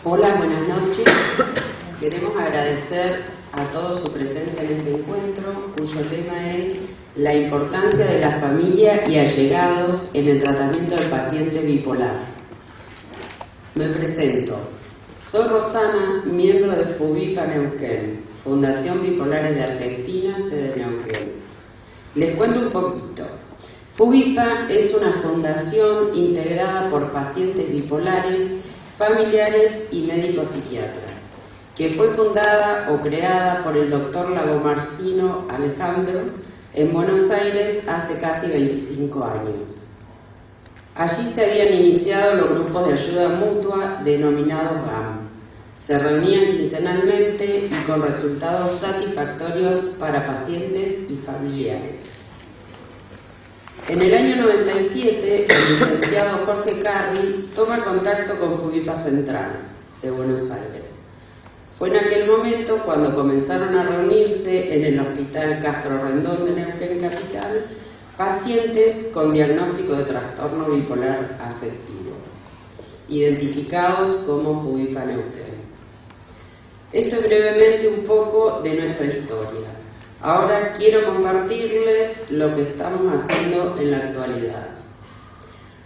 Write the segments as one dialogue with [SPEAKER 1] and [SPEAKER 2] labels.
[SPEAKER 1] Hola, buenas noches. Queremos agradecer a todos su presencia en este encuentro, cuyo lema es la importancia de la familia y allegados en el tratamiento del paciente bipolar. Me presento. Soy Rosana, miembro de FUBIPA Neuquén, Fundación Bipolares de Argentina, sede Neuquén. Les cuento un poquito. FUBIPA es una fundación integrada por pacientes bipolares, familiares y médicos psiquiatras, que fue fundada o creada por el doctor Lagomarsino Alejandro en Buenos Aires hace casi 25 años. Allí se habían iniciado los grupos de ayuda mutua denominados GAM. Se reunían quincenalmente y con resultados satisfactorios para pacientes y familiares. En el año 97, el licenciado Jorge Carri toma contacto con FUBIPA Central de Buenos Aires. Fue en aquel momento cuando comenzaron a reunirse en el Hospital Castro Rendón de Neuquén Capital pacientes con diagnóstico de trastorno bipolar afectivo, identificados como FUBIPA Neuquén. Esto es brevemente un poco de nuestra historia. Ahora quiero compartirles lo que estamos haciendo en la actualidad.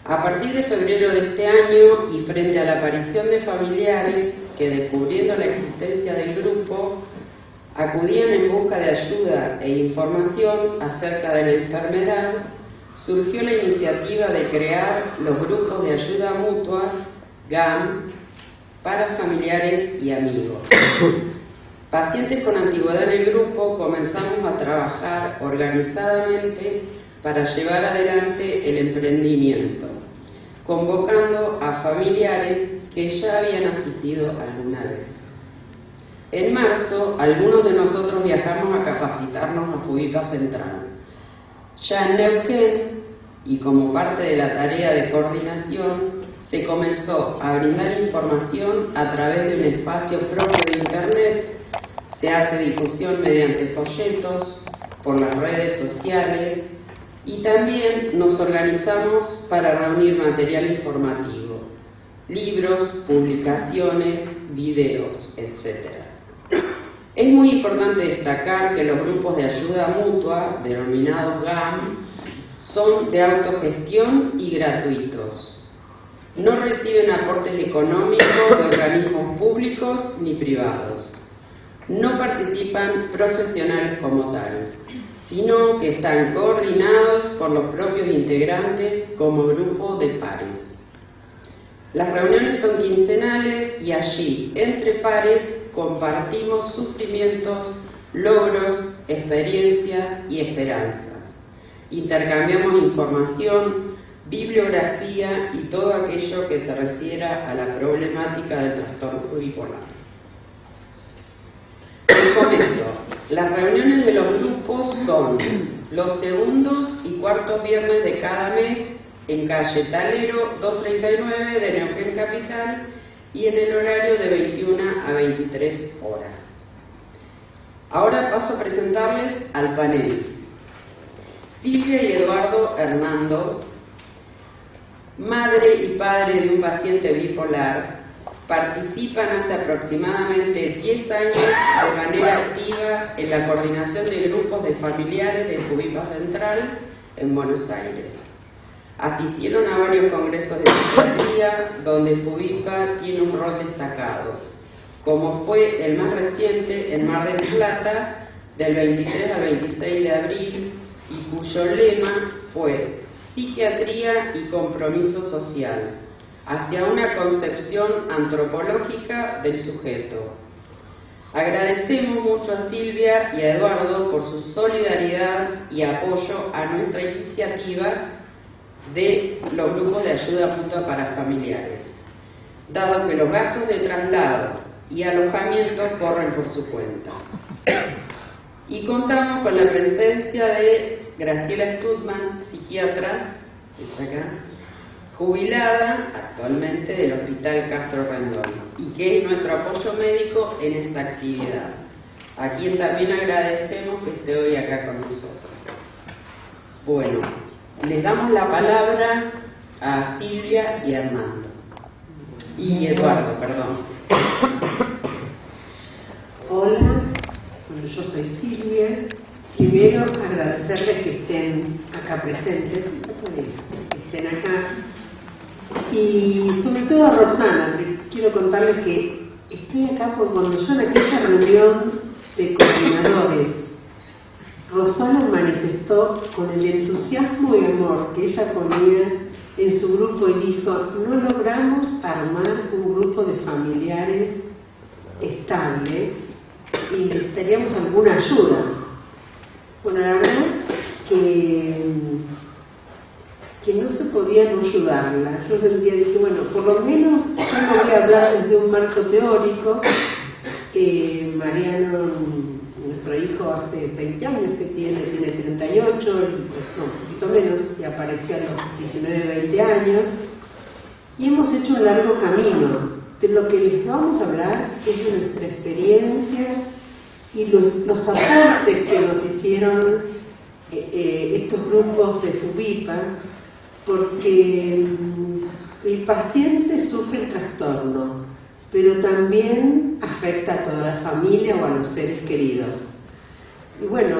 [SPEAKER 1] A partir de febrero de este año y frente a la aparición de familiares que, descubriendo la existencia del grupo, acudían en busca de ayuda e información acerca de la enfermedad, surgió la iniciativa de crear los grupos de ayuda mutua, GAM, para familiares y amigos. Pacientes con antigüedad en el grupo comenzamos a trabajar organizadamente para llevar adelante el emprendimiento, convocando a familiares que ya habían asistido alguna vez. En marzo, algunos de nosotros viajamos a capacitarnos a FUBIPA Central. Ya en Neuquén, y como parte de la tarea de coordinación, se comenzó a brindar información a través de un espacio propio de Internet. Se hace difusión mediante folletos, por las redes sociales, y también nos organizamos para reunir material informativo, libros, publicaciones, videos, etc. Es muy importante destacar que los grupos de ayuda mutua, denominados GAM, son de autogestión y gratuitos. No reciben aportes económicos de organismos públicos ni privados. No participan profesionales como tal, sino que están coordinados por los propios integrantes como grupo de pares. Las reuniones son quincenales y allí, entre pares, compartimos sufrimientos, logros, experiencias y esperanzas. Intercambiamos información, bibliografía y todo aquello que se refiera a la problemática del trastorno bipolar. Les comento, las reuniones de los grupos son los segundos y cuartos viernes de cada mes en calle Talero 239 de Neuquén Capital y en el horario de 21 a 23 horas. Ahora paso a presentarles al panel. Silvia y Eduardo Hernando, madre y padre de un paciente bipolar, participan hace aproximadamente 10 años de manera activa en la coordinación de grupos de familiares de FUBIPA Central en Buenos Aires. Asistieron a varios congresos de psiquiatría donde FUBIPA tiene un rol destacado, como fue el más reciente en Mar del Plata del 23 al 26 de abril y cuyo lema fue Psiquiatría y compromiso social, hacia una concepción antropológica del sujeto. Agradecemos mucho a Silvia y a Eduardo por su solidaridad y apoyo a nuestra iniciativa de los grupos de ayuda mutua para familiares, dado que los gastos de traslado y alojamiento corren por su cuenta. Y contamos con la presencia de Graciela Stutman, psiquiatra, que está acá, jubilada actualmente del Hospital Castro Rendón y que es nuestro apoyo médico en esta actividad, a quien también agradecemos que esté hoy acá con nosotros. Bueno, les damos la palabra a Silvia y Armando y Eduardo, perdón.
[SPEAKER 2] acá presentes, que estén acá, y sobre todo a Rosana. Quiero contarles que estoy acá porque cuando yo en aquella reunión de coordinadores, Rosana manifestó con el entusiasmo y amor que ella ponía en su grupo y dijo: no logramos armar un grupo de familiares estable y necesitaríamos alguna ayuda. Bueno, la verdad que no se podía no ayudarla. Yo sentía, dije, bueno, por lo menos yo no voy a hablar desde un marco teórico. Mariano, nuestro hijo, hace 20 años que tiene 38, no, un poquito menos, y apareció a los 19, 20 años, y hemos hecho un largo camino. De lo que les vamos a hablar es de nuestra experiencia y los aportes que nos hicieron estos grupos de FUBIPA, porque el paciente sufre el trastorno, pero también afecta a toda la familia o a los seres queridos. Y bueno,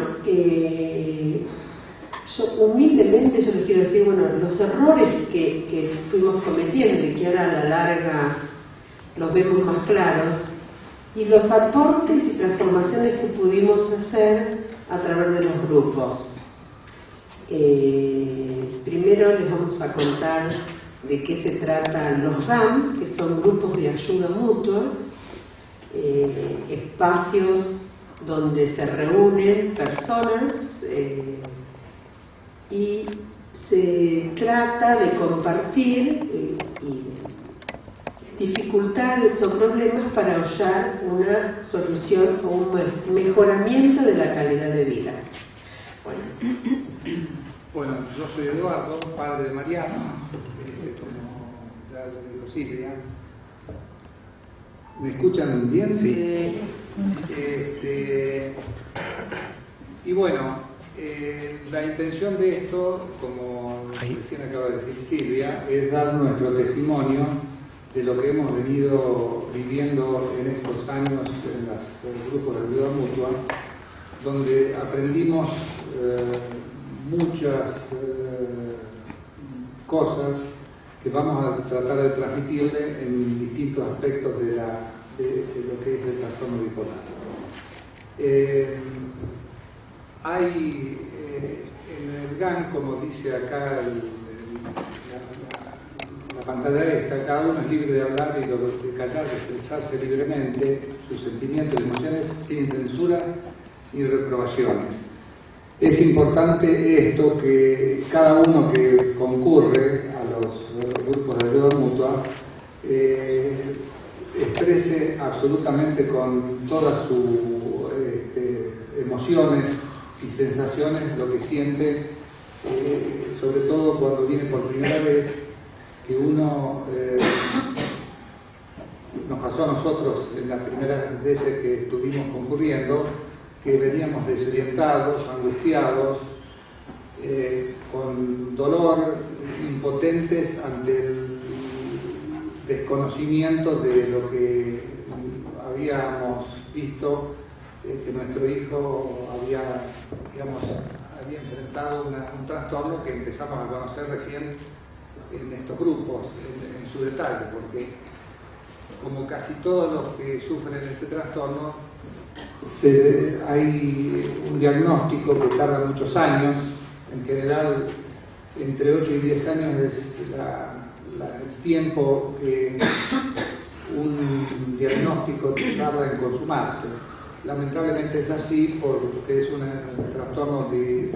[SPEAKER 2] yo humildemente yo les quiero decir, bueno, los errores que fuimos cometiendo y que ahora a la larga los vemos más claros, y los aportes y transformaciones que pudimos hacer a través de los grupos. Primero les vamos a contar de qué se tratan los RAM, que son grupos de ayuda mutua, espacios donde se reúnen personas y se trata de compartir dificultades o problemas para hallar una solución o un mejoramiento de la calidad de vida.
[SPEAKER 3] Bueno, yo soy Eduardo, padre de Mariano, como ya lo dijo Silvia. ¿Me escuchan bien? Sí. Y bueno, la intención de esto, como recién acaba de decir Silvia, es dar nuestro testimonio de lo que hemos venido viviendo en estos años en los grupos de ayuda mutua, donde aprendimos muchas cosas que vamos a tratar de transmitirle en distintos aspectos de lo que es el trastorno bipolar. Hay en el GAN, como dice acá la pantalla esta, cada uno es libre de hablar y de callar, de expresarse libremente sus sentimientos y emociones sin censura ni reprobaciones. Es importante esto, que cada uno que concurre a los grupos de ayuda mutua exprese absolutamente con todas sus emociones y sensaciones lo que siente, sobre todo cuando viene por primera vez, que uno nos pasó a nosotros en las primeras veces que estuvimos concurriendo, que veníamos desorientados, angustiados, con dolor, impotentes ante el desconocimiento de lo que habíamos visto, que nuestro hijo había enfrentado un trastorno que empezamos a conocer recién en estos grupos, en su detalle, porque como casi todos los que sufren este trastorno, hay un diagnóstico que tarda muchos años. En general, entre 8 y 10 años es el tiempo que un diagnóstico tarda en consumarse. Lamentablemente es así porque es un trastorno de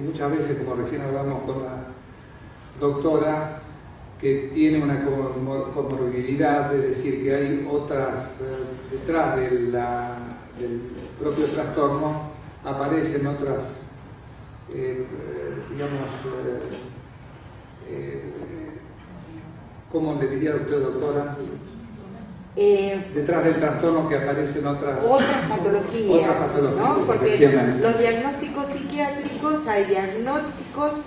[SPEAKER 3] muchas veces, como recién hablamos con la doctora, que tiene una comorbilidad, es decir, que hay otras, detrás del propio trastorno aparecen otras, ¿cómo le diría a usted, doctora? Detrás del trastorno que aparecen otras patologías,
[SPEAKER 4] ¿no? Porque los diagnósticos psiquiátricos, hay diagnósticos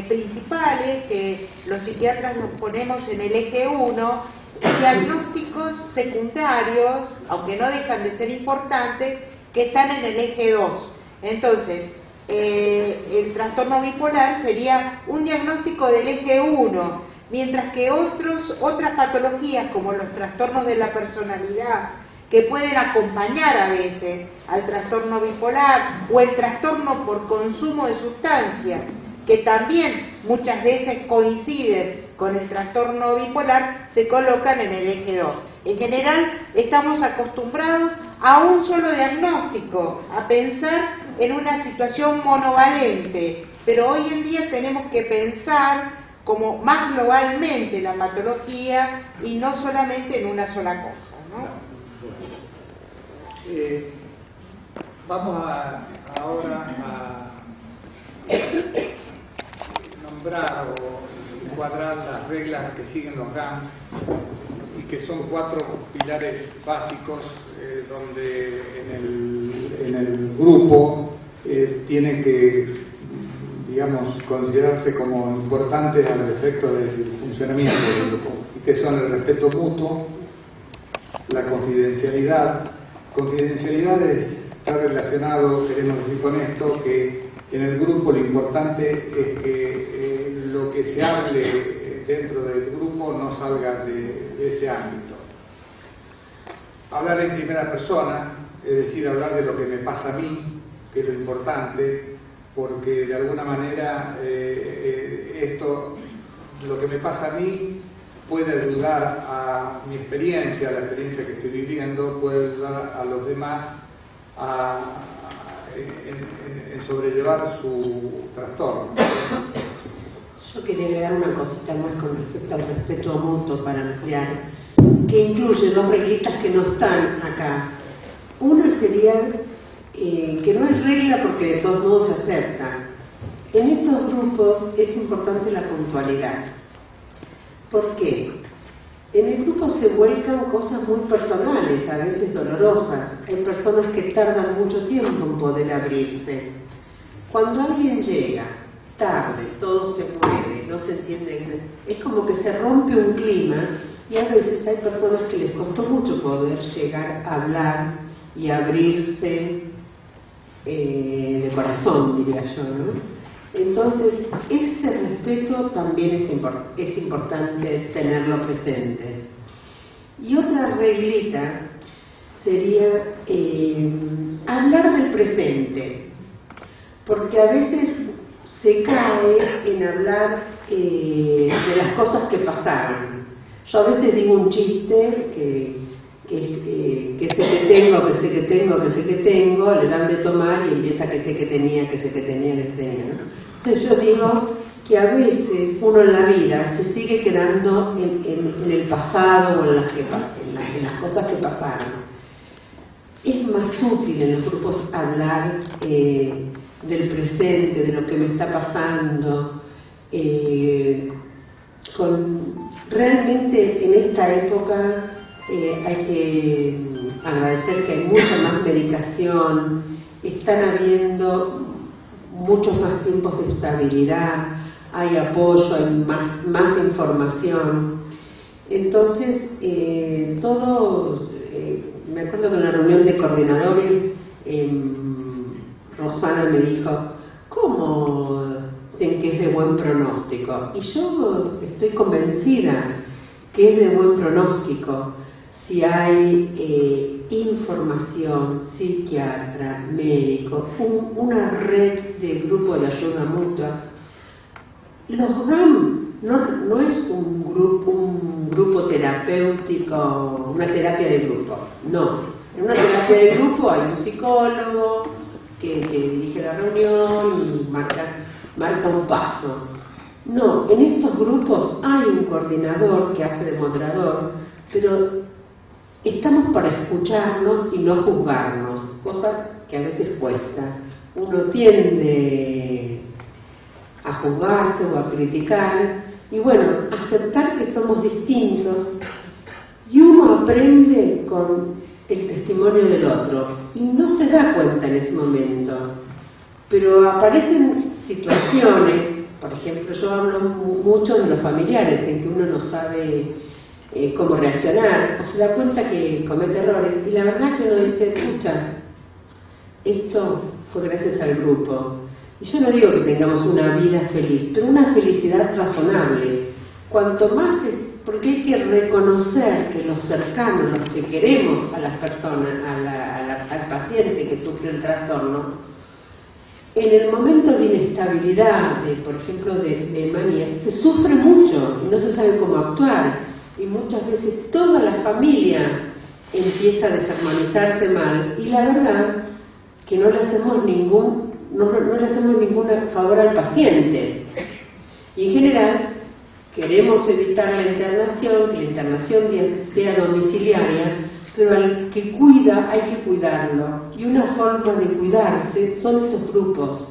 [SPEAKER 4] principales que los psiquiatras nos ponemos en el eje 1, diagnósticos secundarios, aunque no dejan de ser importantes, que están en el eje 2. Entonces, el trastorno bipolar sería un diagnóstico del eje 1, mientras que otras patologías como los trastornos de la personalidad, que pueden acompañar a veces al trastorno bipolar, o el trastorno por consumo de sustancias, que también muchas veces coinciden con el trastorno bipolar, se colocan en el eje 2. En general estamos acostumbrados a un solo diagnóstico, a pensar en una situación monovalente, pero hoy en día tenemos que pensar como más globalmente la patología y no solamente en una sola cosa, ¿no?
[SPEAKER 3] Vamos ahora a nombrar o encuadrar las reglas que siguen los GAMS y que son 4 pilares básicos donde en el grupo tiene que, digamos, considerarse como importantes al efecto del funcionamiento del grupo, y que son el respeto mutuo, la confidencialidad. Confidencialidad está relacionado, queremos decir con esto, que en el grupo lo importante es que lo que se hable dentro del grupo no salga de ese ámbito. Hablar en primera persona, es decir, hablar de lo que me pasa a mí, que es lo importante, porque de alguna manera lo que me pasa a mí puede ayudar a mi experiencia, a la experiencia que estoy viviendo, puede ayudar a los demás en sobrellevar su trastorno.
[SPEAKER 2] Yo quería agregar una cosita más con respecto al respeto mutuo para ampliar, que incluye 2 reglitas que no están acá. Una sería que no es regla porque de todos modos se acepta. En estos grupos es importante la puntualidad. ¿Por qué? En el grupo se vuelcan cosas muy personales, a veces dolorosas. Hay personas que tardan mucho tiempo en poder abrirse. Cuando alguien llega tarde, todo se mueve, no se entiende, es como que se rompe un clima, y a veces hay personas que les costó mucho poder llegar a hablar y abrirse de corazón, diría yo, ¿no? Entonces, ese respeto también es importante tenerlo presente. Y otra reglita sería hablar del presente, porque a veces se cae en hablar de las cosas que pasaron. Yo a veces digo un chiste que sé que tengo, le dan de tomar y empieza que sé que tenía, ¿no? Entonces yo digo que a veces uno en la vida se sigue quedando en el pasado o en las cosas que pasaron. Es más útil en los grupos hablar del presente, de lo que me está pasando, realmente en esta época hay que agradecer que hay mucha más medicación, están habiendo muchos más tiempos de estabilidad, hay apoyo, hay más información. Entonces, me acuerdo que en una reunión de coordinadores, Rosana me dijo, ¿cómo dicen que es de buen pronóstico? Y yo estoy convencida que es de buen pronóstico si hay información, psiquiatra, médico, una red de grupo de ayuda mutua. Los GAM no es un grupo terapéutico, una terapia de grupo, no. En una terapia de grupo hay un psicólogo que dirige la reunión y marca un paso. No, en estos grupos hay un coordinador que hace de moderador, pero estamos para escucharnos y no juzgarnos, cosa que a veces cuesta. Uno tiende a juzgarse o a criticar, y bueno, aceptar que somos distintos, y uno aprende con el testimonio del otro, y no se da cuenta en ese momento, pero aparecen situaciones, por ejemplo, yo hablo mucho de los familiares, en que uno no sabe cómo reaccionar, o se da cuenta que comete errores, y la verdad que uno dice, escucha, esto fue gracias al grupo. Y yo no digo que tengamos una vida feliz, pero una felicidad razonable. Cuanto más es, porque hay que reconocer que los cercanos, los que queremos a las personas, al paciente que sufre el trastorno, en el momento de inestabilidad, por ejemplo, de manía, se sufre mucho y no se sabe cómo actuar. Y muchas veces toda la familia empieza a desarmonizarse mal. Y la verdad que no le hacemos ningún favor al paciente. Y en general queremos evitar la internación, que la internación sea domiciliaria, pero al que cuida hay que cuidarlo. Y una forma de cuidarse son estos grupos,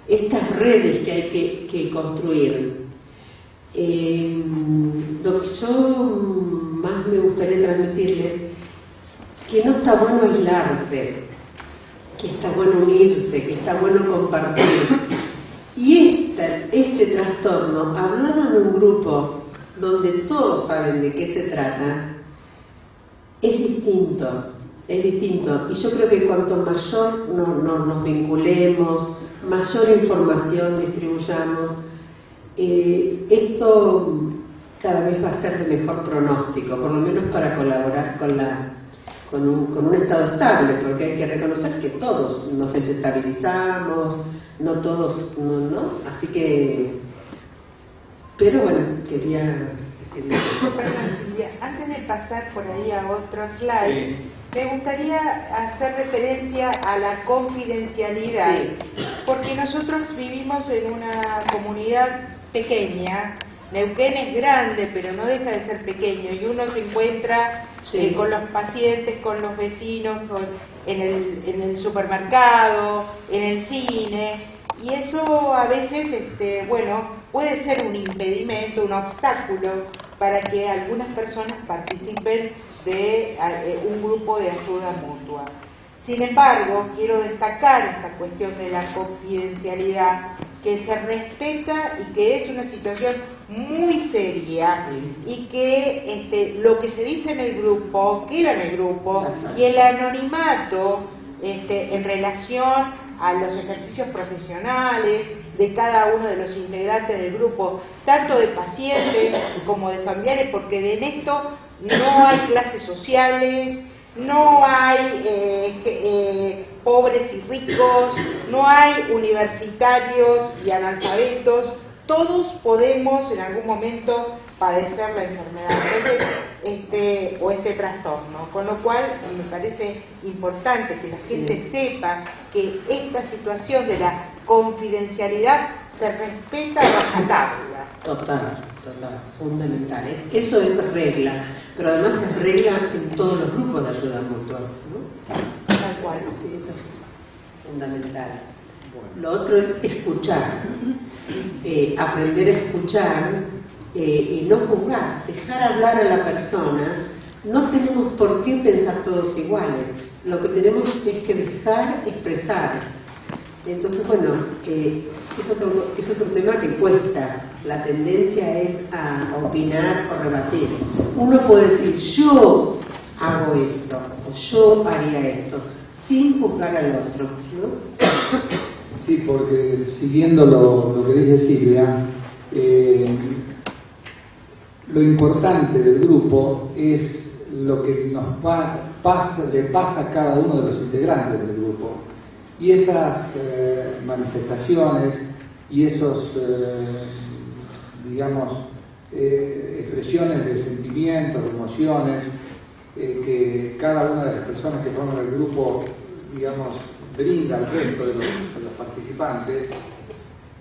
[SPEAKER 2] estas redes que hay que construir. Lo que yo más me gustaría transmitirles, que no está bueno aislarse, que está bueno unirse, que está bueno compartir. Y este trastorno, hablar en un grupo donde todos saben de qué se trata, es distinto. Y yo creo que cuanto mayor nos vinculemos, mayor información distribuyamos, esto cada vez va a ser de mejor pronóstico, por lo menos para colaborar con un estado estable, porque hay que reconocer que todos nos desestabilizamos, no todos, no, así que, pero bueno, quería decirle eso.
[SPEAKER 4] Perdón, Silvia, antes de pasar por ahí a otro slide, me gustaría hacer referencia a la confidencialidad, porque nosotros vivimos en una comunidad pequeña. Neuquén es grande, pero no deja de ser pequeño, y uno se encuentra con los pacientes, con los vecinos, en el supermercado, en el cine, y eso a veces, puede ser un impedimento, un obstáculo para que algunas personas participen de un grupo de ayuda mutua. Sin embargo, quiero destacar esta cuestión de la confidencialidad, que se respeta y que es una situación muy seria, y que lo que se dice en el grupo queda en el grupo, y el anonimato en relación a los ejercicios profesionales de cada uno de los integrantes del grupo, tanto de pacientes como de familiares, porque en esto no hay clases sociales, no hay pobres y ricos, no hay universitarios y analfabetos, todos podemos en algún momento padecer la enfermedad o este trastorno, con lo cual me parece importante que la gente sepa que esta situación de la confidencialidad se respeta a rajatabla.
[SPEAKER 2] Total, fundamental. Eso es regla, pero además es regla en todos los grupos de ayuda mutua, ¿no?
[SPEAKER 4] Tal cual.
[SPEAKER 2] Sí, eso es fundamental. Lo otro es escuchar, aprender a escuchar y no juzgar, dejar hablar a la persona. No tenemos por qué pensar todos iguales, lo que tenemos es que dejar expresar. Entonces, bueno, es otro tema que cuesta. La tendencia es a opinar o rebatir. Uno puede decir, yo hago esto, o yo haría esto, sin juzgar al otro, ¿no?
[SPEAKER 3] Sí, porque siguiendo lo que dice Silvia, lo importante del grupo es lo que le pasa a cada uno de los integrantes del grupo. Y esas manifestaciones y esos, expresiones de sentimientos, de emociones, que cada una de las personas que forman el grupo, brinda al resto de los participantes,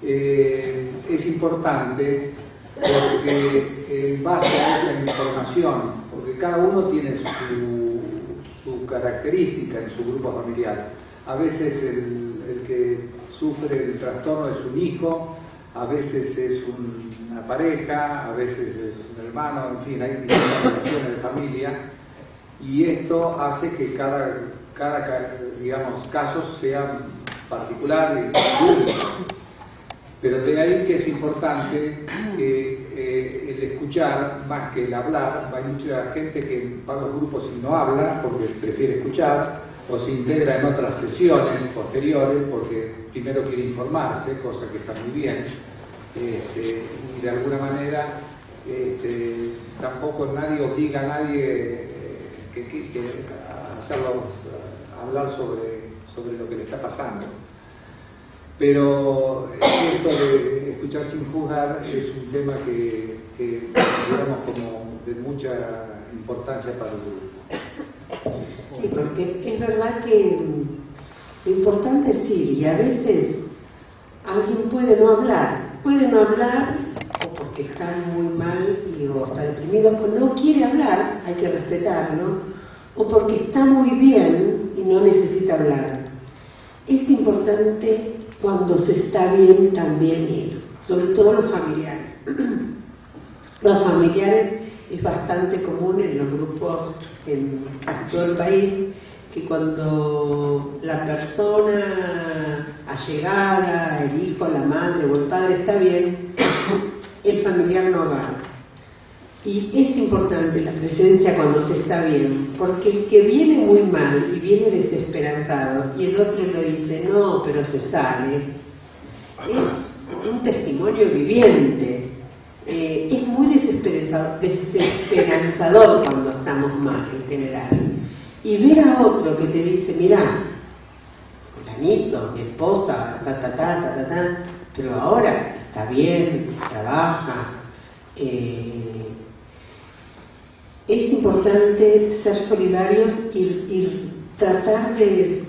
[SPEAKER 3] es importante porque en base a esa información, porque cada uno tiene su característica en su grupo familiar. A veces el que sufre el trastorno es un hijo, a veces es una pareja, a veces es un hermano, en fin, hay distintas relaciones de familia, y esto hace que cada caso sea particular y único. Pero de ahí que es importante que el escuchar más que el hablar. Hay mucha gente que va a los grupos y no habla porque prefiere escuchar, o se integra en otras sesiones posteriores porque primero quiere informarse, cosa que está muy bien, y de alguna manera tampoco nadie obliga a nadie a hacerlos hablar sobre lo que le está pasando. Pero es cierto que escuchar sin juzgar es un tema que digamos como de mucha importancia para el grupo.
[SPEAKER 2] Sí, porque es verdad que lo importante es ir, y a veces alguien puede no hablar o porque está muy mal o está deprimido, pues no quiere hablar, hay que respetarlo, o porque está muy bien y no necesita hablar. Es importante cuando se está bien también ir, sobre todo los familiares. Los familiares es bastante común en los grupos en casi todo el país, que cuando la persona allegada, el hijo, la madre o el padre está bien, el familiar no va. Y es importante la presencia cuando se está bien, porque el que viene muy mal y viene desesperanzado y el otro le dice, no, pero se sale, es un testimonio viviente. Es muy desesperanzador cuando estamos mal en general. Y ver a otro que te dice, mirá, fulanito, mi esposa, pero ahora está bien, trabaja. Es importante ser solidarios y tratar de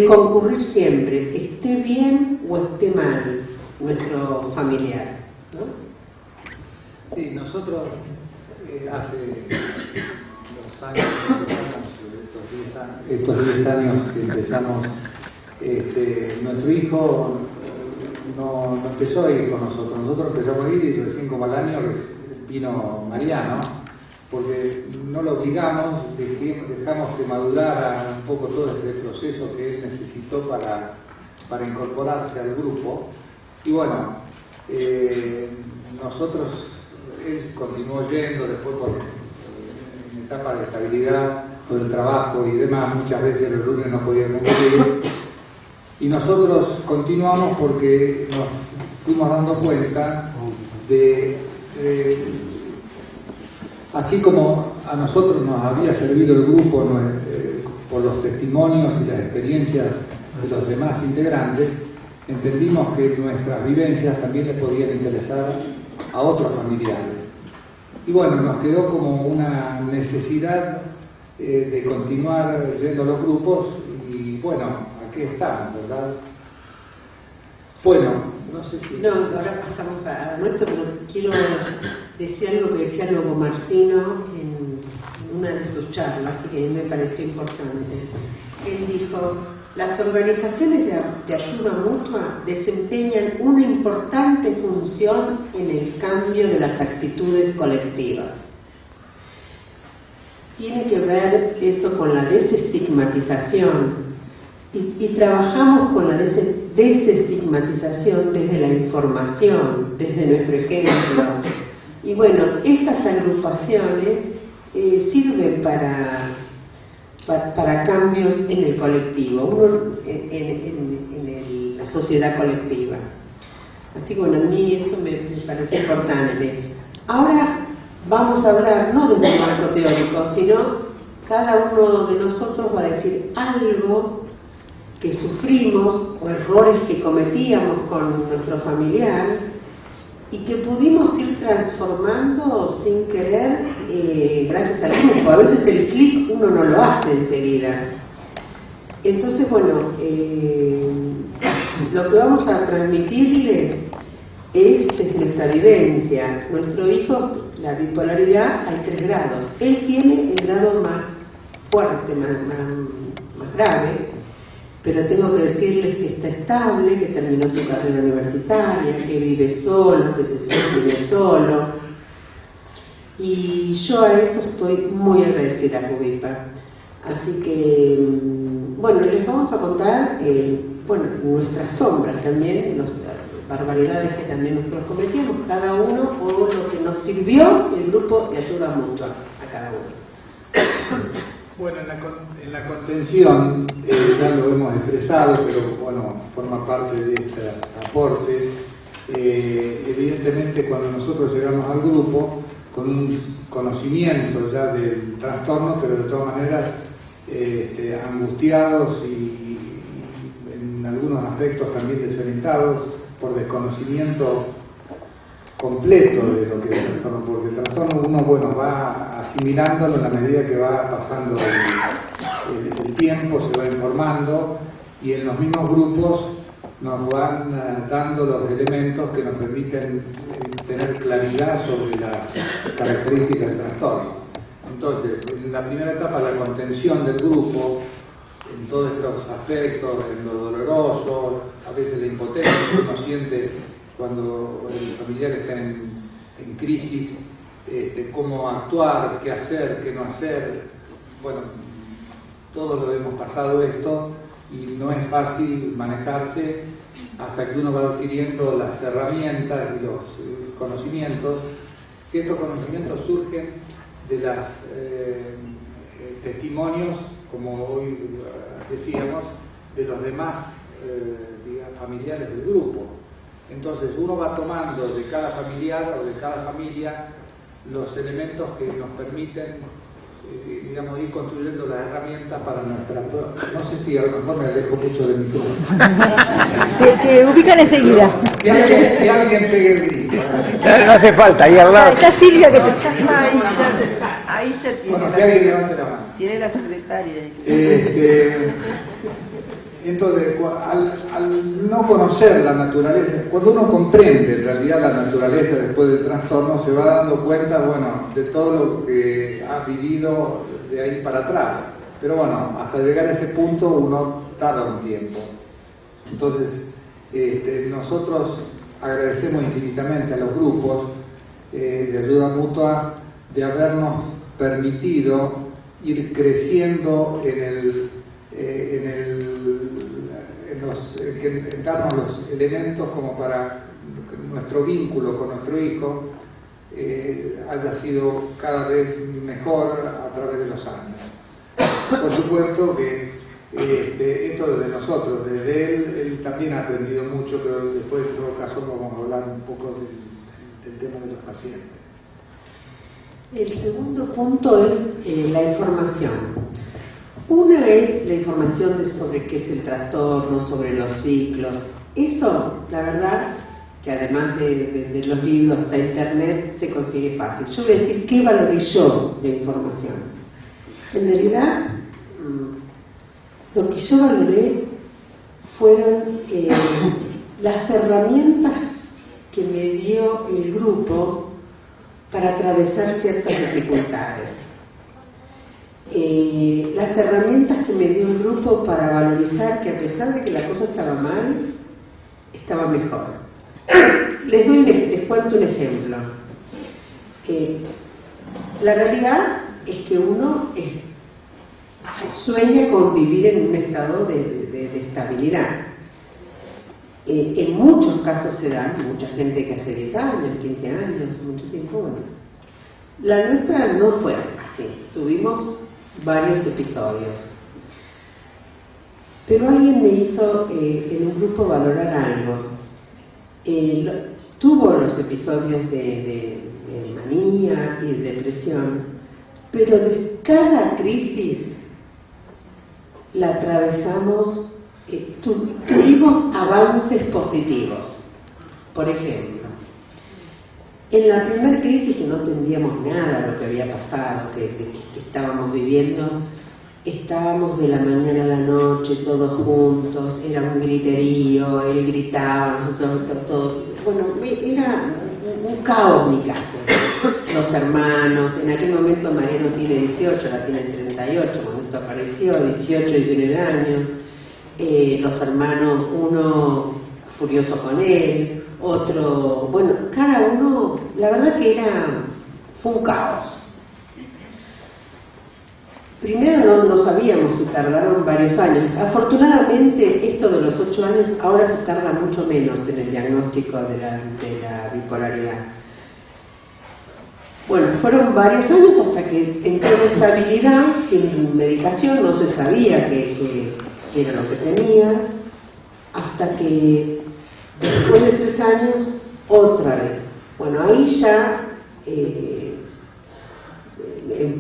[SPEAKER 2] concurrir siempre, esté bien o esté mal nuestro familiar, ¿no?
[SPEAKER 3] Sí, nosotros hace los años estos 10 años que empezamos, nuestro hijo no empezó a ir con nosotros. Nosotros empezamos a ir y recién como al año vino Mariano, porque no lo obligamos, dejamos que madurara un poco todo ese proceso que él necesitó para incorporarse al grupo. Y bueno, nosotros, él continuó yendo después en etapa de estabilidad, por el trabajo y demás, muchas veces los lunes no podíamos ir. Y nosotros continuamos porque nos fuimos dando cuenta de así como a nosotros nos había servido el grupo por los testimonios y las experiencias de los demás integrantes, entendimos que nuestras vivencias también le podían interesar a otros familiares. Y bueno, nos quedó como una necesidad de continuar yendo a los grupos y bueno, aquí estamos, ¿verdad? Bueno, no sé si...
[SPEAKER 2] No, ahora pasamos a nuestro, pero quiero decir algo que decía Lobo Marcino en una de sus charlas y que me pareció importante. Él dijo, las organizaciones de ayuda mutua desempeñan una importante función en el cambio de las actitudes colectivas. Tiene que ver eso con la desestigmatización y trabajamos con la desestigmatización desde la información, desde nuestro ejemplo. Y bueno, estas agrupaciones sirven para cambios en el colectivo, en la sociedad colectiva. Así que bueno, a mí eso me parece importante. Ahora vamos a hablar no desde el marco teórico, sino cada uno de nosotros va a decir algo que sufrimos o errores que cometíamos con nuestro familiar y que pudimos ir transformando sin querer gracias al grupo. A veces el clic uno no lo hace enseguida. Entonces, bueno, lo que vamos a transmitirles es desde nuestra vivencia. Nuestro hijo, la bipolaridad, hay 3 grados. Él tiene el grado más fuerte, más grave, pero tengo que decirles que está estable, que terminó su carrera universitaria, que vive solo, que se sostiene solo. Y yo a eso estoy muy agradecida, Jubipa. Así que, bueno, les vamos a contar, nuestras sombras también, las barbaridades que también nosotros cometíamos, cada uno, o lo que nos sirvió el grupo de ayuda mutua a cada uno.
[SPEAKER 3] Bueno, en la contención, ya lo hemos expresado, pero bueno, forma parte de estos aportes. Evidentemente, cuando nosotros llegamos al grupo, con un conocimiento ya del trastorno, pero de todas maneras angustiados y en algunos aspectos también desorientados por desconocimiento completo de lo que es el trastorno, porque el trastorno uno, bueno, va asimilándolo en la medida que va pasando el tiempo, se va informando, y en los mismos grupos nos van dando los elementos que nos permiten tener claridad sobre las características del trastorno. Entonces, en la primera etapa, la contención del grupo, en todos estos aspectos, en lo doloroso, a veces la impotencia que uno siente cuando el familiar está en crisis, cómo actuar, qué hacer, qué no hacer. Bueno, todos lo hemos pasado esto y no es fácil manejarse hasta que uno va adquiriendo las herramientas y los conocimientos, que estos conocimientos surgen de los testimonios, como hoy decíamos, de los demás familiares del grupo. Entonces uno va tomando de cada familiar o de cada familia los elementos que nos permiten, digamos, ir construyendo las herramientas para nuestra... No sé si a lo mejor me alejo mucho del micrófono.
[SPEAKER 5] Te ubican enseguida.
[SPEAKER 3] Si alguien pegue el grito.
[SPEAKER 6] No hace falta, ahí al lado.
[SPEAKER 5] Está Silvia que te...
[SPEAKER 7] Ahí se tiene.
[SPEAKER 3] Bueno, que alguien levante la mano.
[SPEAKER 7] Tiene la secretaria.
[SPEAKER 3] Entonces, al no conocer la naturaleza, cuando uno comprende en realidad la naturaleza después del trastorno, se va dando cuenta, bueno, de todo lo que ha vivido de ahí para atrás. Pero bueno, hasta llegar a ese punto uno tarda un tiempo. Entonces, nosotros agradecemos infinitamente a los grupos de ayuda mutua de habernos permitido ir creciendo en darnos los elementos como para que nuestro vínculo con nuestro hijo haya sido cada vez mejor a través de los años. Por supuesto que esto desde nosotros, desde él también ha aprendido mucho, pero después en todo caso vamos a hablar un poco del tema de los pacientes.
[SPEAKER 2] El segundo punto es la información. Una es la información sobre qué es el trastorno, sobre los ciclos. Eso, la verdad, que además de los libros, hasta internet, se consigue fácil. Yo voy a decir qué valoré yo de información. En realidad, lo que yo valoré fueron las herramientas que me dio el grupo para atravesar ciertas dificultades. Las herramientas que me dio el grupo para valorizar que a pesar de que la cosa estaba mal, estaba mejor. Les cuento un ejemplo. La realidad es que uno sueña con vivir en un estado de estabilidad. En muchos casos se da, mucha gente que hace 10 años, 15 años, mucho tiempo, bueno. La nuestra no fue así, tuvimos varios episodios. Pero alguien me hizo en un grupo valorar algo. Tuvo los episodios de manía y de depresión, pero de cada crisis la atravesamos, tuvimos avances positivos. Por ejemplo, en la primera crisis, que no entendíamos nada de lo que había pasado, que estábamos viviendo, estábamos de la mañana a la noche todos juntos, era un griterío, él gritaba, nosotros todos, bueno, era un caos mi casa. Los hermanos, en aquel momento Mariano tiene 18, la tiene 38, cuando esto apareció, 18, 19 años, los hermanos, uno furioso con él, otro, bueno, cada uno, la verdad que fue un caos. Primero no sabíamos si tardaron varios años. Afortunadamente, esto de los 8 años ahora se tarda mucho menos en el diagnóstico de la bipolaridad. Bueno, fueron varios años hasta que entró en estabilidad, sin medicación, no se sabía qué era lo que tenía, hasta que después de 3 años, otra vez. Bueno, ahí ya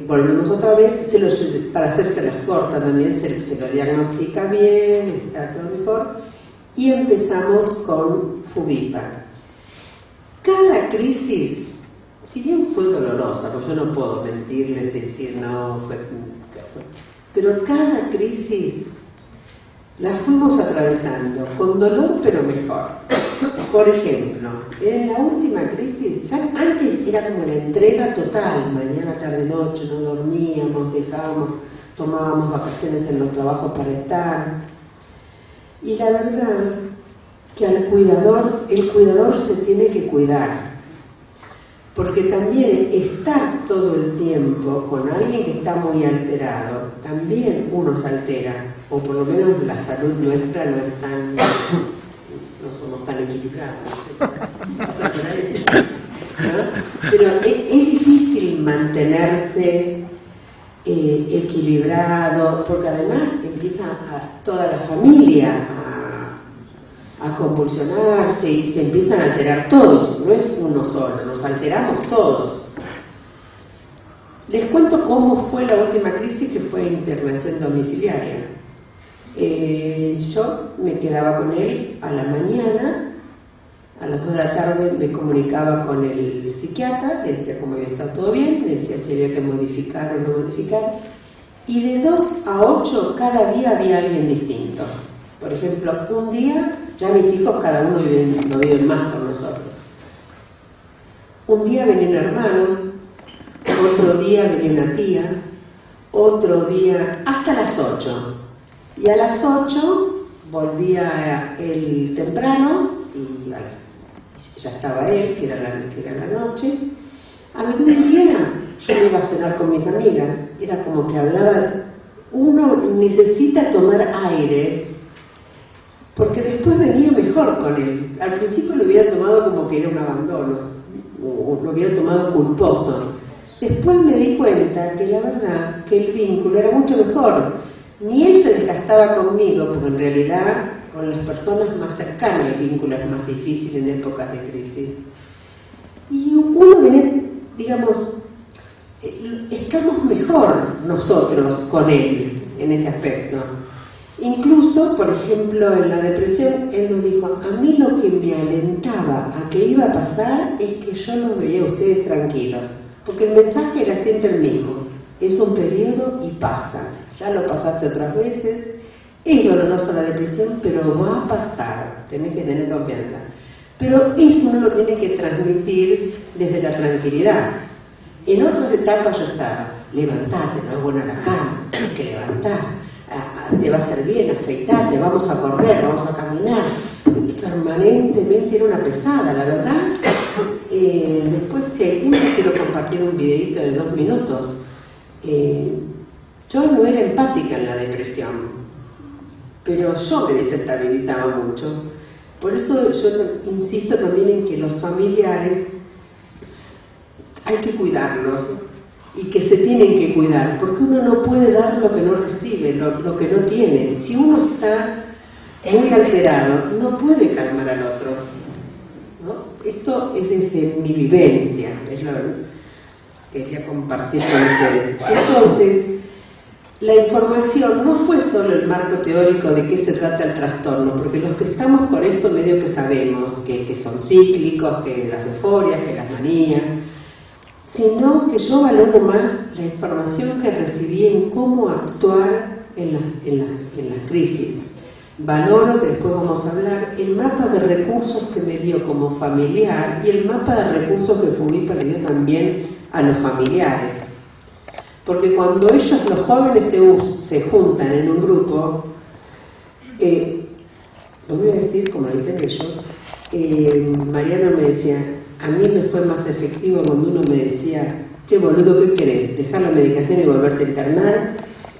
[SPEAKER 2] volvemos otra vez, para hacérselas cortas también, se lo diagnostica bien, está todo mejor, y empezamos con Fubipa. Cada crisis, si bien fue dolorosa, pues yo no puedo mentirles y decir no, pero cada crisis la fuimos atravesando con dolor pero mejor. Por ejemplo, en la última crisis, ya antes era como la entrega total, mañana, tarde, noche, no dormíamos, tomábamos vacaciones en los trabajos para estar. Y la verdad que el cuidador se tiene que cuidar, porque también estar todo el tiempo con alguien que está muy alterado, también uno se altera, o por lo menos la salud nuestra no es tan, no somos tan equilibrados, ¿no? Pero es difícil mantenerse equilibrado, porque además empieza toda la familia a convulsionarse y se empiezan a alterar todos, no es uno solo, nos alteramos todos. Les cuento cómo fue la última crisis, que fue internación domiciliaria. Yo me quedaba con él a la mañana, a las 2 de la tarde me comunicaba con el psiquiatra, le decía cómo había estado todo bien, le decía si había que modificar o no modificar, y de 2 a 8 cada día había alguien distinto. Por ejemplo, un día ya mis hijos cada uno no viven más con nosotros. Un día venía un hermano, otro día venía una tía, otro día hasta las 8. Y a las 8 volvía él temprano y ya estaba él, que era la noche. Algún día yo me iba a cenar con mis amigas, era como que hablaba, uno necesita tomar aire, porque después venía mejor con él. Al principio lo hubiera tomado como que era un abandono, o lo hubiera tomado culposo. Después me di cuenta que la verdad que el vínculo era mucho mejor. Ni él se desgastaba conmigo, porque en realidad con las personas más cercanas el vínculo es más difícil en épocas de crisis. Y uno viene, digamos, estamos mejor nosotros con él en ese aspecto. Incluso, por ejemplo, en la depresión, él nos dijo, a mí lo que me alentaba a que iba a pasar es que yo los veía a ustedes tranquilos, porque el mensaje era siempre el mismo, es un periodo y pasa, ya lo pasaste otras veces, es dolorosa la depresión, pero va a pasar, tenés que tener confianza. Pero eso uno lo tiene que transmitir desde la tranquilidad. En otras etapas yo estaba, levantate, no es buena la cama, tienes que levantar, te va a hacer bien, afeitate, vamos a correr, vamos a caminar. Y permanentemente era una pesada, la verdad. Después, si hay tiempo, quiero compartir un videito de 2 minutos. Yo no era empática en la depresión, pero yo me desestabilizaba mucho. Por eso yo insisto también en que los familiares hay que cuidarlos y que se tienen que cuidar, porque uno no puede dar lo que no recibe, lo que no tiene. Si uno está muy alterado, no puede calmar al otro, ¿no? Esto es desde mi vivencia, es lo que quería compartir con ustedes. Entonces, la información no fue solo el marco teórico de qué se trata el trastorno, porque los que estamos con esto medio que sabemos que son cíclicos, que las euforias, que las manías, sino que yo valoro más la información que recibí en cómo actuar en las crisis. Valoro, que después vamos a hablar, el mapa de recursos que me dio como familiar y el mapa de recursos que Fubipa le dio también a los familiares. Porque cuando ellos, los jóvenes, se juntan en un grupo, lo voy a decir como dicen ellos, Mariano me decía, a mí me fue más efectivo cuando uno me decía, che boludo, ¿qué querés? ¿Dejar la medicación y volverte a internar?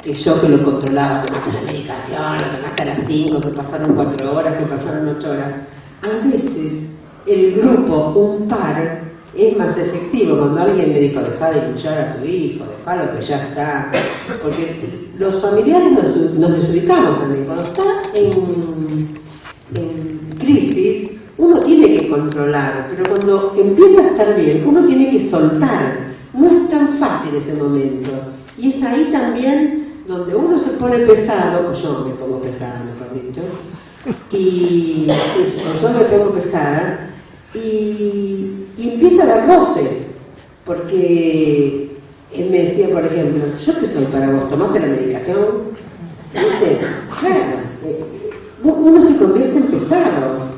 [SPEAKER 2] Que yo que lo controlaba, tomaste la medicación, lo tomaste a las 5, que pasaron 4 horas, que pasaron 8 horas. A veces el grupo, un par, es más efectivo cuando alguien me dijo, dejá de escuchar a tu hijo, dejalo que ya está, porque los familiares nos desubicamos también. Cuando está en crisis, uno tiene que controlar, pero cuando empieza a estar bien, uno tiene que soltar. No es tan fácil ese momento. Y es ahí también donde uno se pone pesado, o yo me pongo pesada, mejor dicho, y yo me pongo pesada, y empieza a dar voces, porque él me decía, por ejemplo, yo qué soy para vos, tomate la medicación, ¿viste? Claro, uno se convierte en pesado.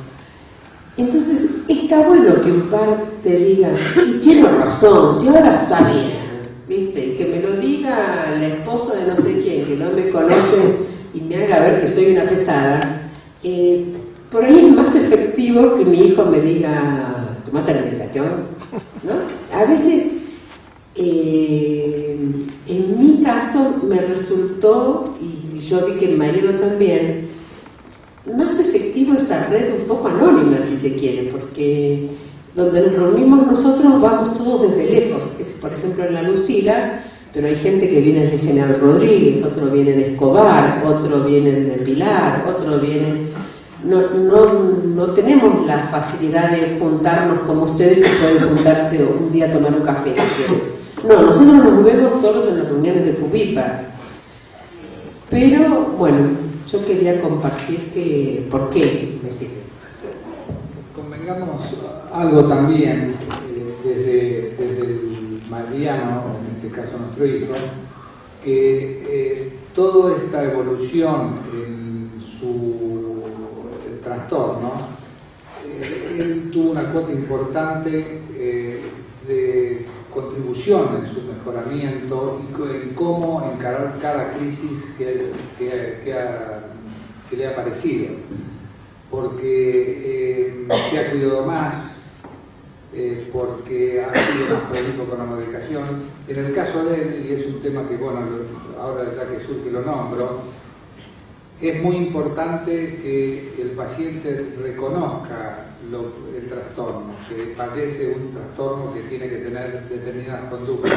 [SPEAKER 2] Entonces, está bueno que un padre te diga, y tiene razón, si ahora está bien, ¿viste? Y que me lo diga la esposa de no sé quién, que no me conoce y me haga ver que soy una pesada, por ahí es más efectivo que mi hijo me diga, tomate la medicación, ¿no? A veces, en mi caso, me resultó, y yo vi que el marido también, más efectivo esa red un poco anónima, si se quiere, porque donde nos reunimos nosotros vamos todos desde lejos. Es, por ejemplo, en la Lucila, pero hay gente que viene de General Rodríguez, otro viene de Escobar, otro viene de Pilar, otro viene... No tenemos la facilidad de juntarnos como ustedes, que pueden juntarse un día a tomar un café. No, nosotros nos movemos solos en las reuniones de Fubipa. Pero, bueno, yo quería compartir que por qué me sirve.
[SPEAKER 3] Convengamos algo también, desde el Mariano, en este caso nuestro hijo, que toda esta evolución en su trastorno, él tuvo una cuota importante de contribución en su mejoramiento y en cómo encarar cada crisis que le ha aparecido, porque se ha cuidado más, porque ha sido más prolijo con la medicación. En el caso de él, y es un tema que, bueno, ahora ya que surge lo nombro, es muy importante que el paciente reconozca el trastorno, que padece un trastorno que tiene que tener determinadas conductas,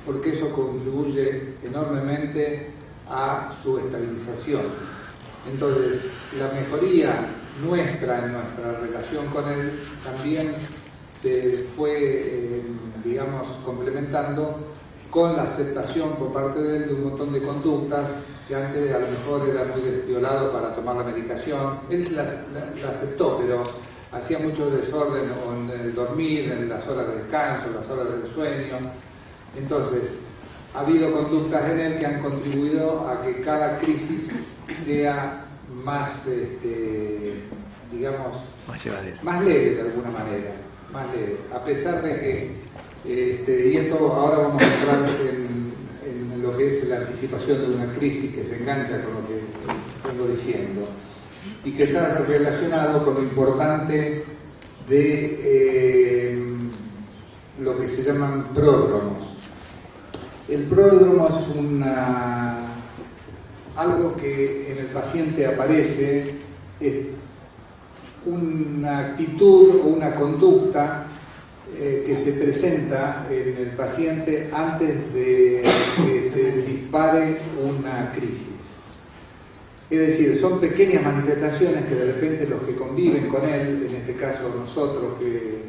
[SPEAKER 3] porque eso contribuye enormemente a su estabilización. Entonces, la mejoría nuestra en nuestra relación con él también se fue, digamos, complementando con la aceptación por parte de él de un montón de conductas que antes a lo mejor era muy desviolado para tomar la medicación. Él la aceptó, pero hacía mucho desorden en el dormir, en las horas de descanso, en las horas del sueño. Entonces, ha habido conductas en él que han contribuido a que cada crisis sea más, digamos, más leve de alguna manera, más leve. A pesar de que, y esto ahora vamos a entrar en lo que es la anticipación de una crisis que se engancha con lo que vengo diciendo, y que está relacionado con lo importante de lo que se llaman pródromos. El pródromo es algo que en el paciente aparece, es una actitud o una conducta que se presenta en el paciente antes de que se dispare una crisis. Es decir, son pequeñas manifestaciones que de repente los que conviven con él, en este caso nosotros que,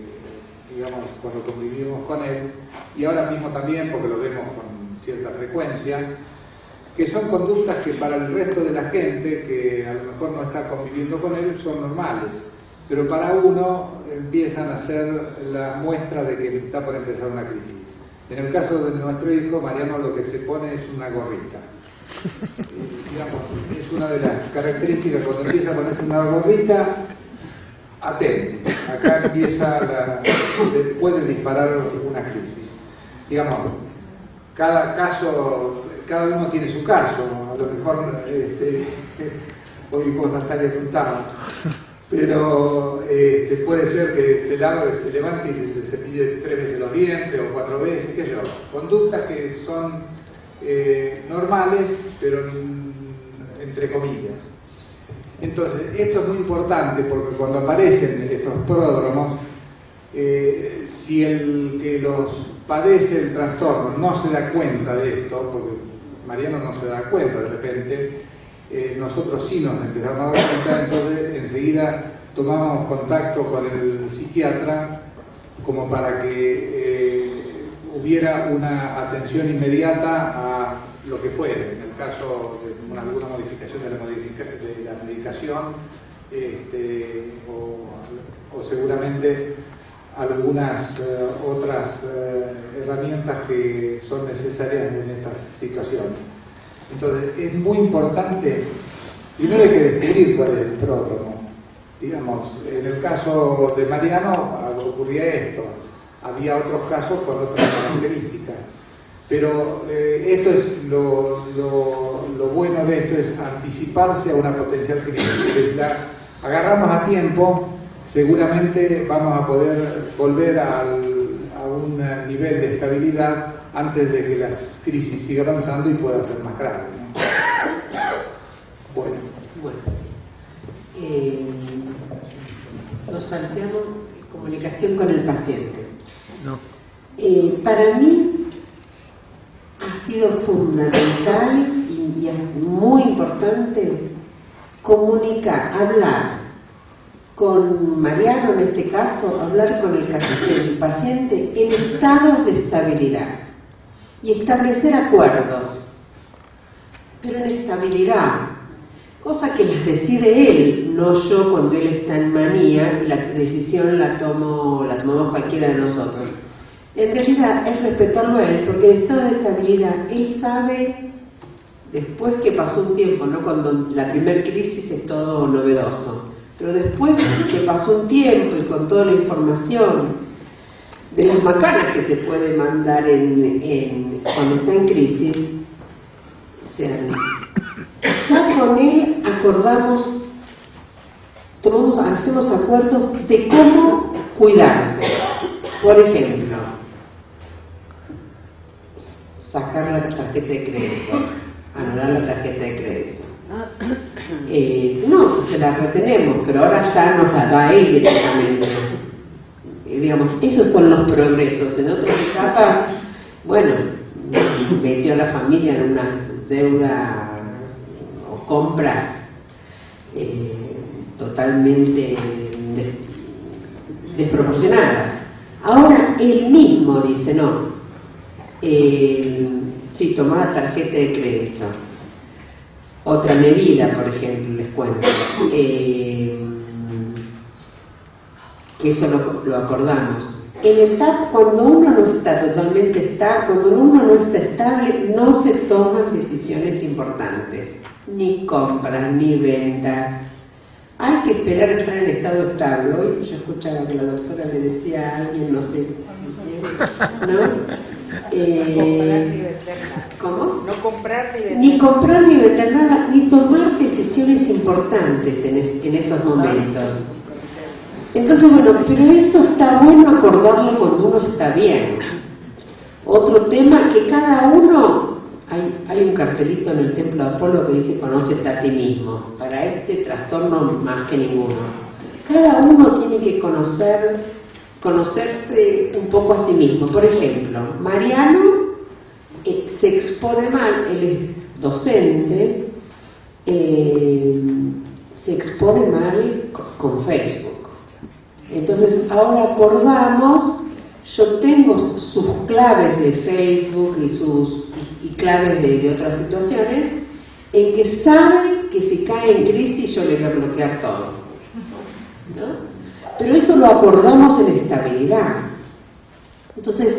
[SPEAKER 3] digamos, cuando convivimos con él, y ahora mismo también porque lo vemos con cierta frecuencia, que son conductas que para el resto de la gente que a lo mejor no está conviviendo con él son normales, pero para uno empiezan a ser la muestra de que está por empezar una crisis. En el caso de nuestro hijo, Mariano lo que se pone es una gorrita. Digamos, es una de las características. Cuando empieza a ponerse una gorrita, atente, acá empieza se puede disparar una crisis. Digamos, cada caso, cada uno tiene su caso. A lo mejor hoy vos no estar disfrutando, pero puede ser que se levante y se cepille 3 veces los dientes o 4 veces, qué sé yo. Conductas que son normales, pero entre comillas. Entonces, esto es muy importante porque cuando aparecen estos pródromos, si el que los padece el trastorno no se da cuenta de esto, porque Mariano no se da cuenta de repente, nosotros sí nos empezamos a dar cuenta, entonces enseguida tomamos contacto con el psiquiatra como para que hubiera una atención inmediata a lo que fuere, en el caso de alguna modificación de la medicación, o seguramente algunas otras herramientas que son necesarias en estas situaciones. Entonces es muy importante, primero hay que descubrir cuál es el pródromo. Digamos, en el caso de Mariano ocurría esto, había otros casos con otras características, pero esto es lo bueno de esto, es anticiparse a una potencial crisis. Si la agarramos a tiempo, seguramente vamos a poder volver a un nivel de estabilidad antes de que la crisis siga avanzando y pueda ser más grave, ¿no? Bueno.
[SPEAKER 2] Nos salteamos comunicación con el paciente.
[SPEAKER 6] No.
[SPEAKER 2] Para mí ha sido fundamental y es muy importante comunicar, hablar con Mariano, en este caso, hablar con el paciente en estados de estabilidad y establecer acuerdos, pero en estabilidad, cosa que las decide él, no yo cuando él está en manía, y la decisión la tomamos cualquiera de nosotros. En realidad es respetarlo a él, porque en estado de estabilidad él sabe, después que pasó un tiempo, ¿no? Cuando la primer crisis es todo novedoso, pero después que pasó un tiempo y con toda la información de las macanas que se puede mandar cuando está en crisis, ya con él acordamos, hacemos acuerdos de cómo cuidarse. Por ejemplo, sacar la tarjeta de crédito, anular la tarjeta de crédito. No, se la retenemos, pero ahora ya nos la da él directamente. Digamos, esos son los progresos. En otras etapas, bueno, metió a la familia en una deuda o compras totalmente desproporcionadas. Ahora él mismo dice, no, sí, tomar la tarjeta de crédito. Otra medida, por ejemplo, les cuento, que eso lo acordamos. Cuando uno no está totalmente estable, cuando uno no está estable, no se toman decisiones importantes, ni compras, ni ventas. Hay que esperar a estar en estado estable. Hoy yo escuchaba que la doctora le decía a alguien, no sé, ¿no? ¿Cómo?
[SPEAKER 4] No comprar ni vender.
[SPEAKER 2] Ni comprar ni vender nada, ni tomar decisiones importantes en esos momentos. Entonces, bueno, pero eso está bueno acordarlo cuando uno está bien. Otro tema, que cada uno, hay un cartelito en el Templo de Apolo que dice conócete a ti mismo, para este trastorno más que ninguno. Cada uno tiene que conocerse un poco a sí mismo. Por ejemplo, Mariano se expone mal, él es docente, se expone mal con Facebook. Entonces ahora acordamos, yo tengo sus claves de Facebook y claves de otras situaciones, en que sabe que si cae en crisis yo le voy a bloquear todo, ¿no? Pero eso lo acordamos en estabilidad. Entonces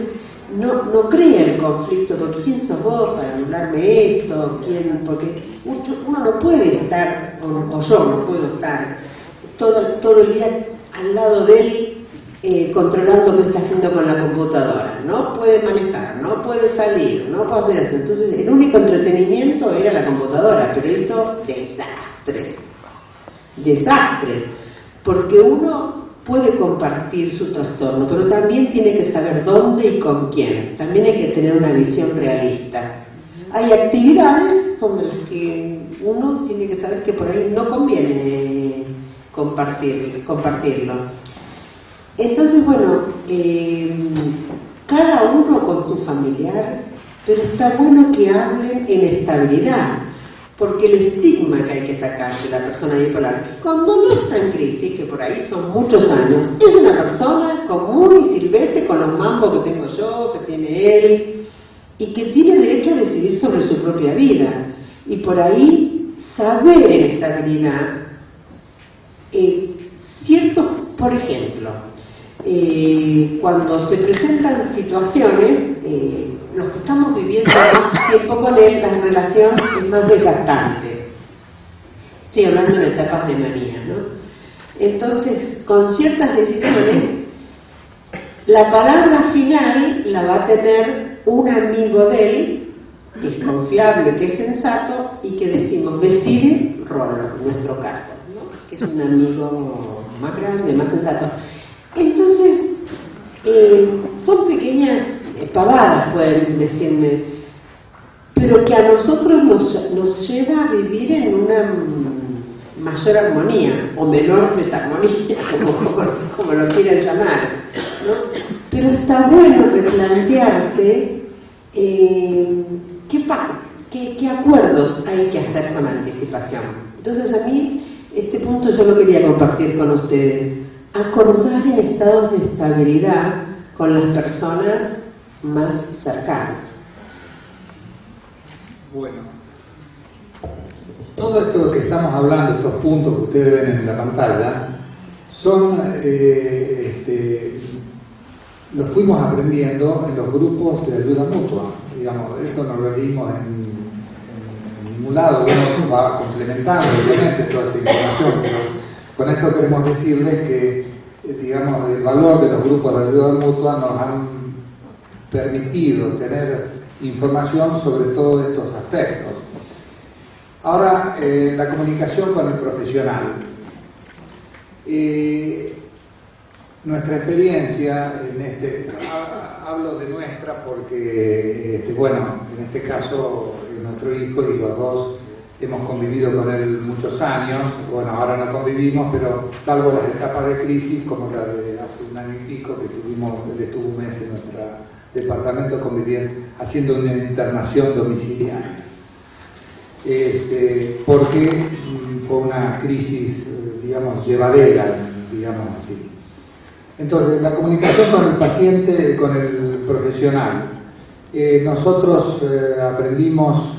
[SPEAKER 2] no crea el conflicto, porque ¿quién sos vos para anularme esto? Porque uno no puede estar, o yo no puedo estar todo el día al lado de él controlando qué está haciendo con la computadora. No puede manejar, no puede salir, no puede hacer eso. Entonces el único entretenimiento era la computadora, pero hizo desastres, porque uno puede compartir su trastorno, pero también tiene que saber dónde y con quién. También hay que tener una visión realista. Hay actividades donde las que uno tiene que saber que por ahí no conviene compartirlo. Entonces, bueno, cada uno con su familiar, pero está bueno que hablen en estabilidad, porque el estigma que hay que sacar de la persona bipolar, cuando no está en crisis, que por ahí son muchos años, es una persona común y silvestre con los mambos que tengo yo, que tiene él, y que tiene derecho a decidir sobre su propia vida. Y por ahí saber en estabilidad ciertos, por ejemplo, cuando se presentan situaciones, los que estamos viviendo más tiempo con él, la relación es más desgastante. Estoy hablando de etapas de manía, ¿no? Entonces, con ciertas decisiones, la palabra final la va a tener un amigo de él, que es confiable, que es sensato, y que decimos, decide Rolo, en nuestro caso, ¿no? Que es un amigo más grande, más sensato. Entonces, son pequeñas pavadas, pueden decirme, pero que a nosotros nos lleva a vivir en una mayor armonía, o menor desarmonía, como lo quieran llamar, ¿no? Pero está bueno replantearse qué acuerdos hay que hacer con anticipación. Entonces, a mí, este punto yo lo quería compartir con ustedes. Acordar en estados de estabilidad con las personas más cercanas.
[SPEAKER 3] Bueno, todo esto que estamos hablando, estos puntos que ustedes ven en la pantalla, son los fuimos aprendiendo en los grupos de ayuda mutua. Digamos, esto no lo leímos en ningún lado, uno va complementando obviamente toda esta información, pero con esto queremos decirles que, digamos, el valor de los grupos de ayuda mutua nos han permitido tener información sobre todos estos aspectos. Ahora, la comunicación con el profesional. Nuestra experiencia hablo de nuestra porque, bueno, en este caso, nuestro hijo y los dos hemos convivido con él muchos años. Bueno, ahora no convivimos, pero salvo las etapas de crisis, como la de hace un año y pico, que él estuvo un mes en nuestro departamento conviviendo, haciendo una internación domiciliaria. Porque fue una crisis, digamos, llevadera, digamos así. Entonces, la comunicación con el paciente, con el profesional. Nosotros aprendimos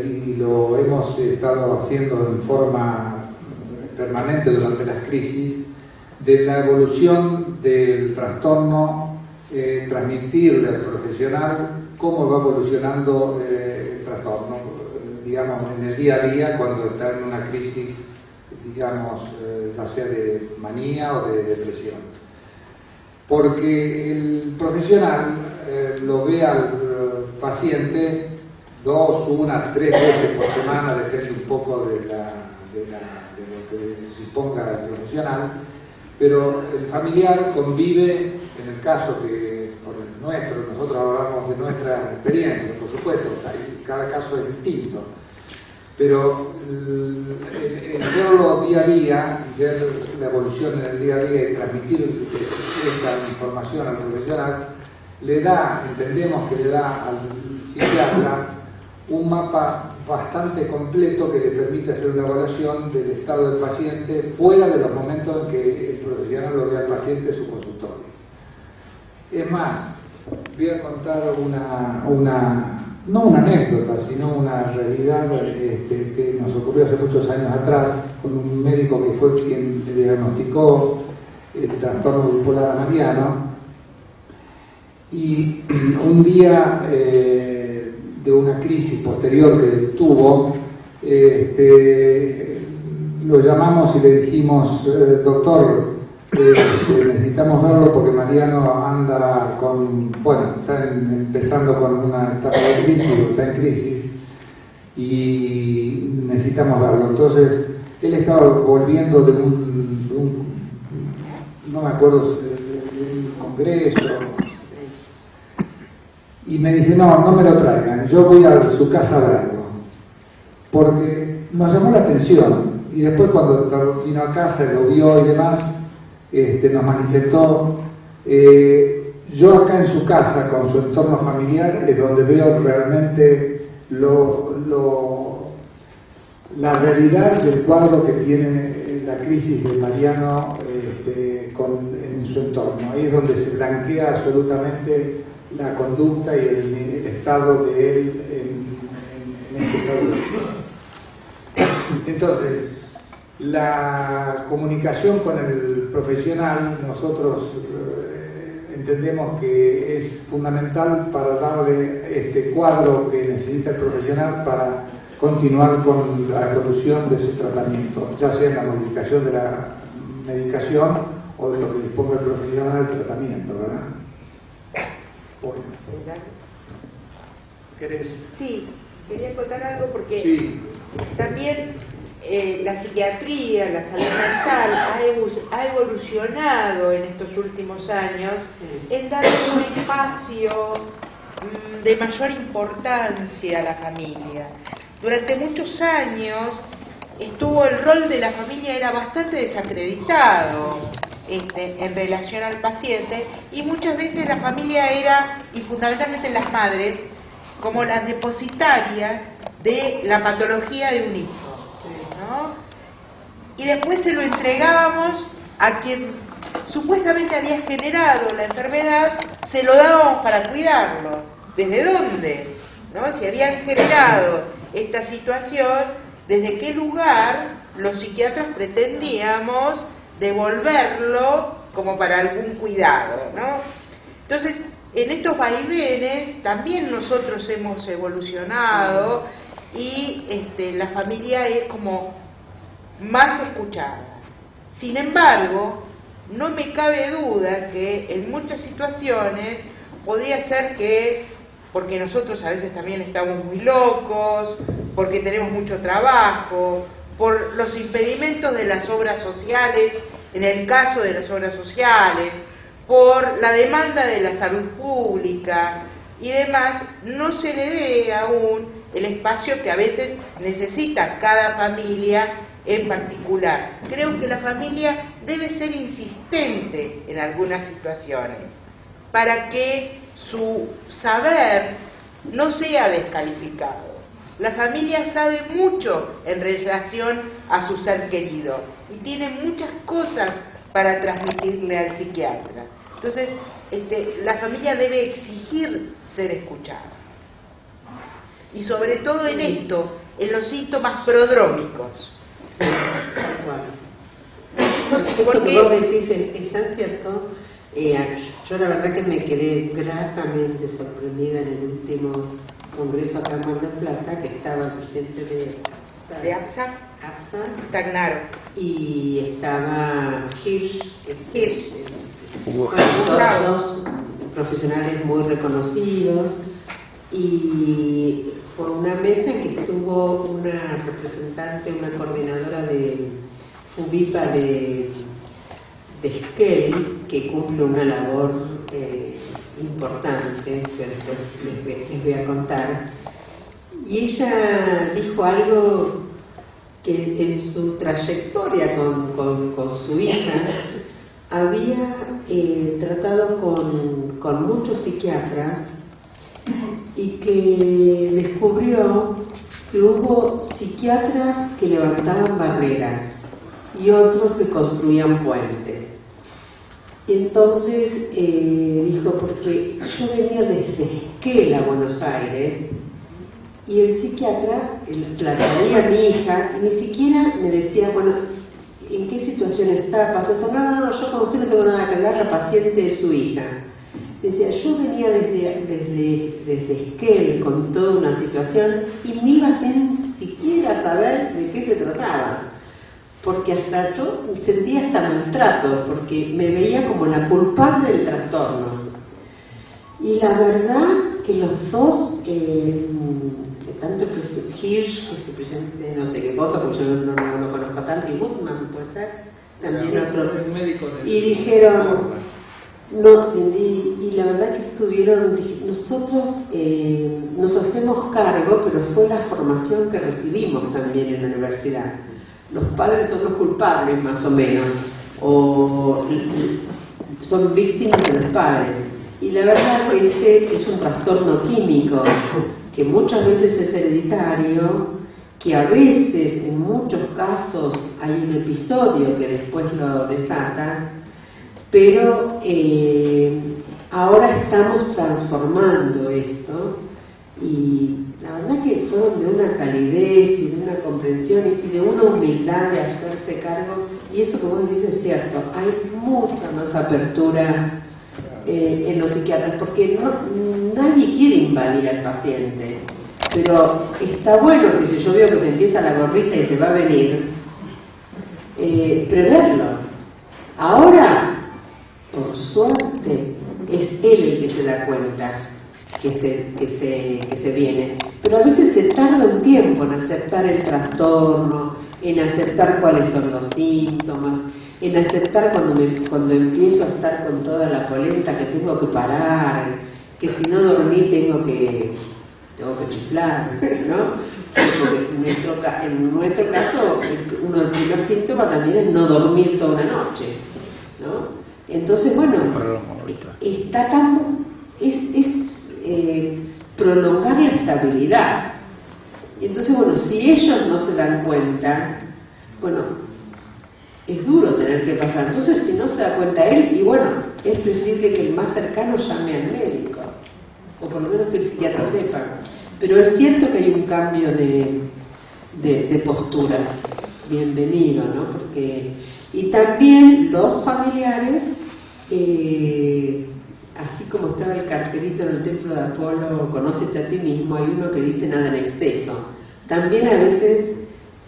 [SPEAKER 3] y lo hemos estado haciendo en forma permanente durante las crisis, de la evolución del trastorno, transmitirle al profesional cómo va evolucionando el trastorno, digamos, en el día a día cuando está en una crisis, digamos, ya sea de manía o de depresión. Porque el profesional lo ve al paciente 2, 1, 3 veces por semana, depende un poco de lo que disponga el profesional, pero el familiar convive, en el caso que por el nuestro, nosotros hablamos de nuestra experiencia, por supuesto, cada caso es distinto, pero el verlo día a día, ver la evolución en el día a día y transmitir esta información al profesional, entendemos que le da al psiquiatra un mapa bastante completo que le permite hacer una evaluación del estado del paciente fuera de los momentos en que el profesional lo ve al paciente en su consultorio. Es más, voy a contar no una anécdota, sino una realidad que nos ocurrió hace muchos años atrás con un médico que fue quien le diagnosticó el trastorno bipolar a Mariano, y un día de una crisis posterior que tuvo, lo llamamos y le dijimos, doctor, necesitamos verlo porque Mariano anda está empezando con una etapa de crisis, está en crisis y necesitamos verlo. Entonces, él estaba volviendo de no me acuerdo, de un congreso, y me dice, no me lo traigan, yo voy a su casa a verlo, porque nos llamó la atención, y después cuando vino a casa y lo vio y demás, nos manifestó, yo acá en su casa, con su entorno familiar, es donde veo realmente la realidad del cuadro que tiene la crisis de Mariano en su entorno. Ahí es donde se blanquea absolutamente la conducta y el estado de él en este estado. Entonces, la comunicación con el profesional, nosotros entendemos que es fundamental para darle este cuadro que necesita el profesional para continuar con la evolución de su tratamiento, ya sea en la modificación de la medicación o de lo que disponga el profesional del tratamiento, ¿verdad? Bueno. ¿Querés?
[SPEAKER 4] Sí, quería contar algo porque
[SPEAKER 3] Sí.
[SPEAKER 4] también la psiquiatría, la salud mental ha evolucionado en estos últimos años en darle un espacio de mayor importancia a la familia. Durante muchos años estuvo el rol de la familia era bastante desacreditado en relación al paciente, y muchas veces la familia era, y fundamentalmente las madres, como las depositarias de la patología de un hijo, ¿no? Y después se lo entregábamos a quien supuestamente había generado la enfermedad, se lo dábamos para cuidarlo. ¿Desde dónde? ¿No? Si habían generado esta situación, ¿desde qué lugar los psiquiatras pretendíamos devolverlo como para algún cuidado, ¿no? Entonces, en estos vaivenes también nosotros hemos evolucionado y la familia es como más escuchada. Sin embargo, no me cabe duda que en muchas situaciones podría ser que, porque nosotros a veces también estamos muy locos, porque tenemos mucho trabajo, por los impedimentos de las obras sociales, en el caso de las obras sociales, por la demanda de la salud pública y demás, no se le dé aún el espacio que a veces necesita cada familia en particular. Creo que la familia debe ser insistente en algunas situaciones para que su saber no sea descalificado. La familia sabe mucho en relación a su ser querido y tiene muchas cosas para transmitirle al psiquiatra. Entonces, la familia debe exigir ser escuchada. Y sobre todo en esto, en los síntomas prodrómicos.
[SPEAKER 2] Sí, tal cual. Esto que vos decís es tan cierto. Yo la verdad que me quedé gratamente sorprendida en el último congreso acá en Mar del Plata, que estaba el presidente de
[SPEAKER 4] APSA,
[SPEAKER 2] Tagnaro, y estaba Hirsch, todos profesionales muy reconocidos, y fue una mesa en que estuvo una representante, una coordinadora de FUBIPA de Esquel, que cumple una labor importante, que después les voy a contar. Y ella dijo algo que en su trayectoria con su hija había tratado con muchos psiquiatras, y que descubrió que hubo psiquiatras que levantaban barreras y otros que construían puentes. Y entonces dijo, porque yo venía desde Esquel a Buenos Aires, y el psiquiatra la traía a mi hija, y ni siquiera me decía, bueno, ¿en qué situación está? ¿Pasó esto? No, yo con usted no tengo nada que hablar, la paciente es su hija. Decía, yo venía desde Esquel con toda una situación y no iba sin siquiera saber de qué se trataba, porque hasta yo sentía hasta maltrato, porque me veía como la culpable del trastorno. Y la verdad que los dos, tanto el presidente Hirsch, que es el presidente de no sé qué cosa, porque yo no conozco tanto, y Gutmann puede ser, también otro, y dijeron, no, y la verdad que estuvieron, nosotros nos hacemos cargo, pero fue la formación que recibimos también en la universidad. Los padres son los culpables, más o menos, o son víctimas de los padres. Y la verdad que este es un trastorno químico que muchas veces es hereditario, que a veces, en muchos casos, hay un episodio que después lo desata, pero ahora estamos transformando esto, y la verdad que fueron de una calidez y de una comprensión y de una humildad de hacerse cargo, y eso que vos dices es cierto, hay mucha más apertura en los psiquiatras, porque nadie quiere invadir al paciente, pero está bueno que si yo veo que se empieza la gorrita y se va a venir, preverlo. Ahora, por suerte, es él el que se da cuenta que se viene, pero a veces se tarda un tiempo en aceptar el trastorno, en aceptar cuáles son los síntomas, en aceptar cuando empiezo a estar con toda la polenta que tengo que parar, que si no dormí tengo que chiflar, ¿no? Porque en nuestro caso, uno de los primeros síntomas también es no dormir toda una noche, ¿no? Entonces, bueno, está tan... prolongar la estabilidad. Y entonces, bueno, si ellos no se dan cuenta, bueno, es duro tener que pasar. Entonces, si no se da cuenta él, y bueno, es preferible que el más cercano llame al médico, o por lo menos que el psiquiatra sepa. Pero es cierto que hay un cambio de postura, bienvenido, ¿no? Porque, y también los familiares, así como estaba el cartelito en el templo de Apolo, conócete a ti mismo, hay uno que dice nada en exceso. También a veces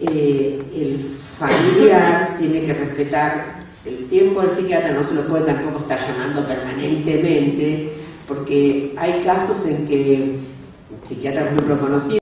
[SPEAKER 2] el familiar tiene que respetar el tiempo del psiquiatra, no se lo puede tampoco estar llamando permanentemente, porque hay casos en que psiquiatras muy reconocidos